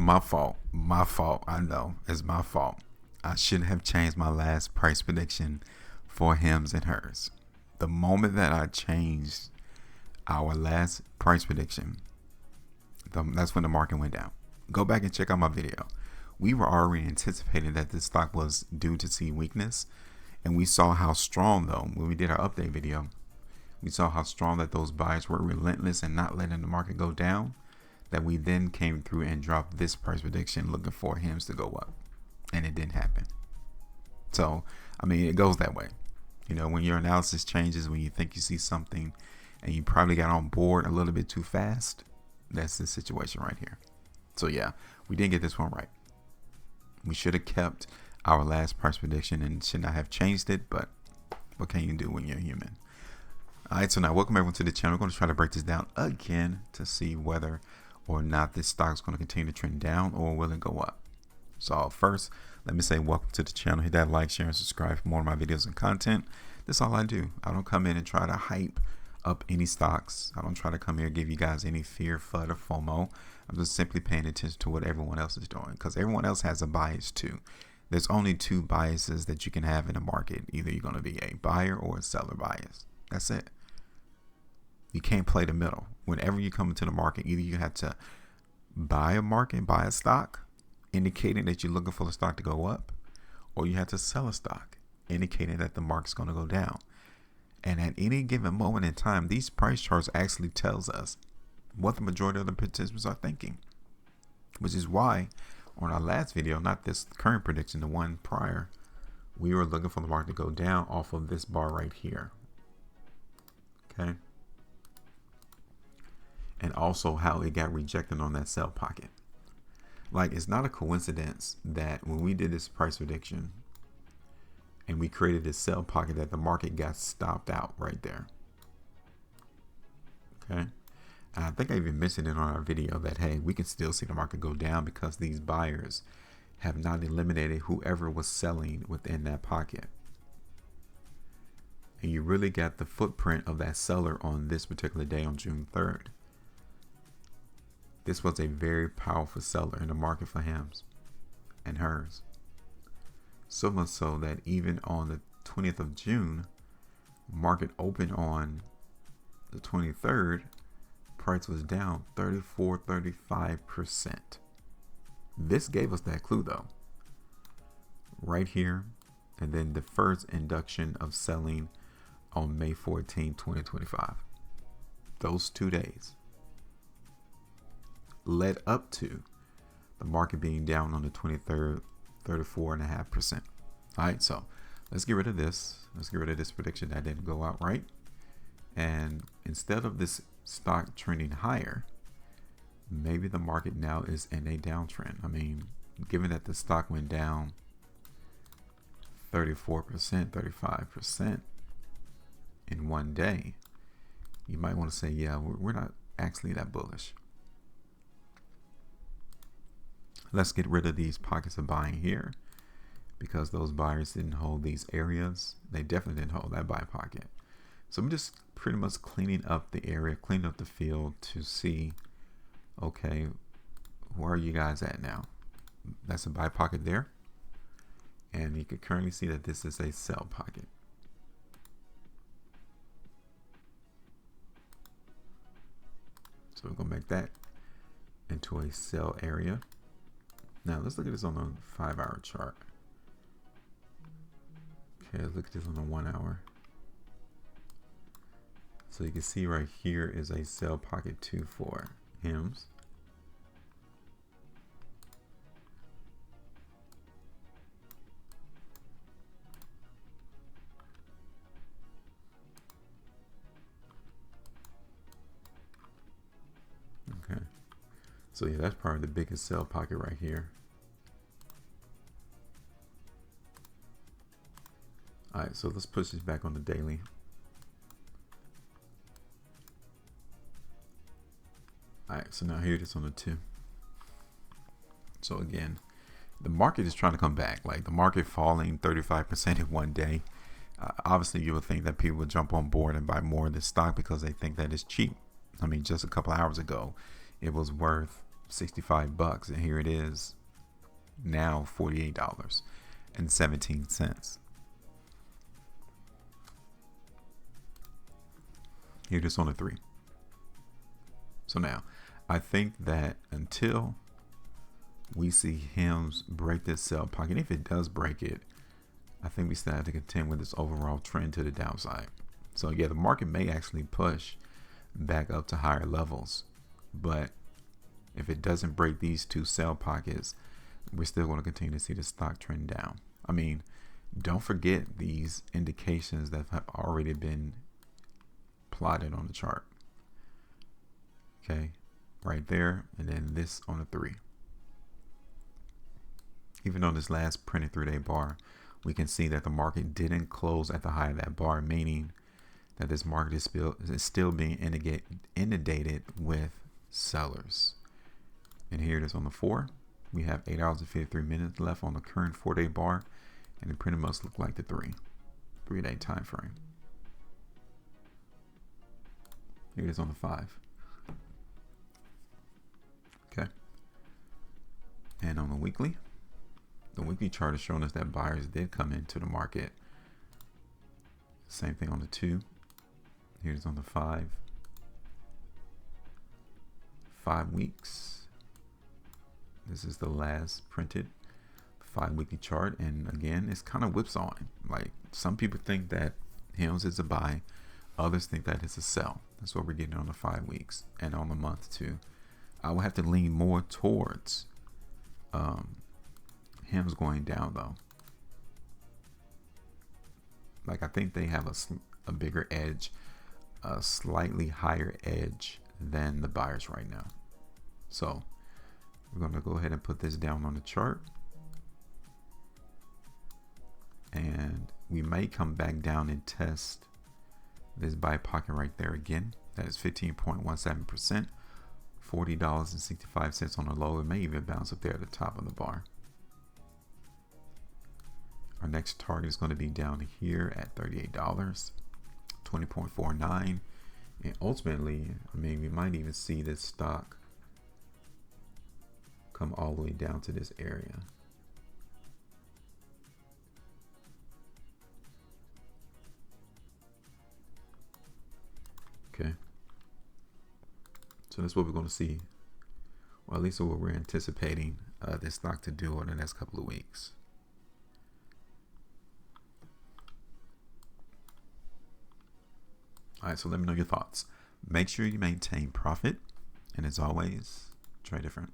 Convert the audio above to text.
My fault. My fault. I know. It's my fault. I shouldn't have changed my last price prediction for HIMS and hers. The moment that I changed our last price prediction, that's when the market went down. Go back and check out my video. We were already anticipating that this stock was due to see weakness. And we saw how strong, though, when we did our update video, we saw how strong that those buyers were relentless and not letting the market go down, that we then came through and dropped this price prediction looking for HIMS to go up. And it didn't happen. So, I mean, it goes that way. You know, when your analysis changes, when you think you see something and you probably got on board a little bit too fast, that's the situation right here. So, yeah, we didn't get this one right. We should have kept our last price prediction and should not have changed it, but what can you do when you're human? All right, so now welcome everyone to the channel. We're going to try to break this down again to see whether or not this stock is going to continue to trend down or will it go up. So first, let me say welcome to the channel. Hit that like, share, and subscribe for more of my videos and content. That's all I do. I don't come in and try to hype up any stocks. I don't try to come here and give you guys any fear, FUD, or FOMO. I'm just simply paying attention to what everyone else is doing because everyone else has a bias too. There's only two biases that you can have in a market. Either you're going to be a buyer or a seller bias. That's it. You can't play the middle. Whenever you come into the market, either you have to buy a stock, indicating that you're looking for the stock to go up, or you have to sell a stock, indicating that the market's going to go down. And at any given moment in time, these price charts actually tells us what the majority of the participants are thinking, which is why on our last video, not this current prediction, the one prior, we were looking for the market to go down off of this bar right here. Okay. And also how it got rejected on that sell pocket. Like, it's not a coincidence that when we did this price prediction and we created this sell pocket that the market got stopped out right there. Okay. And I think I even mentioned it on our video that, hey, we can still see the market go down because these buyers have not eliminated whoever was selling within that pocket. And you really got the footprint of that seller on this particular day on June 3rd. This was a very powerful seller in the market for HIMS and hers. So much so that even on the 20th of June, market opened on the 23rd, price was down 35%. This gave us that clue though, right here, and then the first induction of selling on May 14, 2025. Those 2 days led up to the market being down on the 23rd, 34.5%. All right, so let's get rid of this. Let's get rid of this prediction that didn't go out right. And instead of this stock trending higher, maybe the market now is in a downtrend. I mean, given that the stock went down 34%, 35% in one day, you might want to say, yeah, we're not actually that bullish. Let's get rid of these pockets of buying here because those buyers didn't hold these areas. They definitely didn't hold that buy pocket. So I'm just pretty much cleaning up the area, cleaning up the field to see, okay, where are you guys at now? That's a buy pocket there. And you can currently see that this is a sell pocket. So we're going to make that into a sell area. Now let's look at this on the 5-hour chart. Okay, let's look at this on the 1 hour. So you can see right here is a sell pocket 2 for HIMS. Okay. So yeah, that's probably the biggest sell pocket right here. All right, so let's push this back on the daily. All right, so now here it is on the 2. So again, the market is trying to come back. Like the market falling 35% in one day. Obviously, you would think that people would jump on board and buy more of this stock because they think that it's cheap. I mean, just a couple hours ago, it was worth $65, and here it is now $48.17. Here it is on the 3. So now I think that until we see HIMS break this sell pocket, if it does break it, I think we still have to contend with this overall trend to the downside. So yeah, the market may actually push back up to higher levels, but if it doesn't break these two sell pockets, we're still going to continue to see the stock trend down. I mean, don't forget these indications that have already been plotted on the chart. Okay, right there, and then this on the 3. Even on this last printed 3-day bar, we can see that the market didn't close at the high of that bar, meaning that this market is still being inundated with sellers. And here it is on the 4. We have 8 hours and 53 minutes left on the current 4-day bar, and it pretty much look like the 3-day time frame. Here it is on the 5. Okay. And on the weekly chart is showing us that buyers did come into the market. Same thing on the 2. Here's on the 5. 5 weeks. This is the last printed 5-weekly chart, and again, it's kind of whipsawing. Like, some people think that HIMS is a buy, others think that it's a sell. That's what we're getting on the 5 weeks and on the month too. I will have to lean more towards HIMS going down though. Like, I think they have a bigger edge, a slightly higher edge than the buyers right now. So we're going to go ahead and put this down on the chart, and we may come back down and test this buy pocket right there again. That is 15.17%, $40.65 on the low. It may even bounce up there at the top of the bar. Our next target is going to be down here at $38, 20.49. And ultimately, I mean, we might even see this stock come all the way down to this area. Okay. So that's what we're going to see, or at least what we're anticipating this stock to do in the next couple of weeks. All right, so let me know your thoughts. Make sure you maintain profit, and as always, trade different.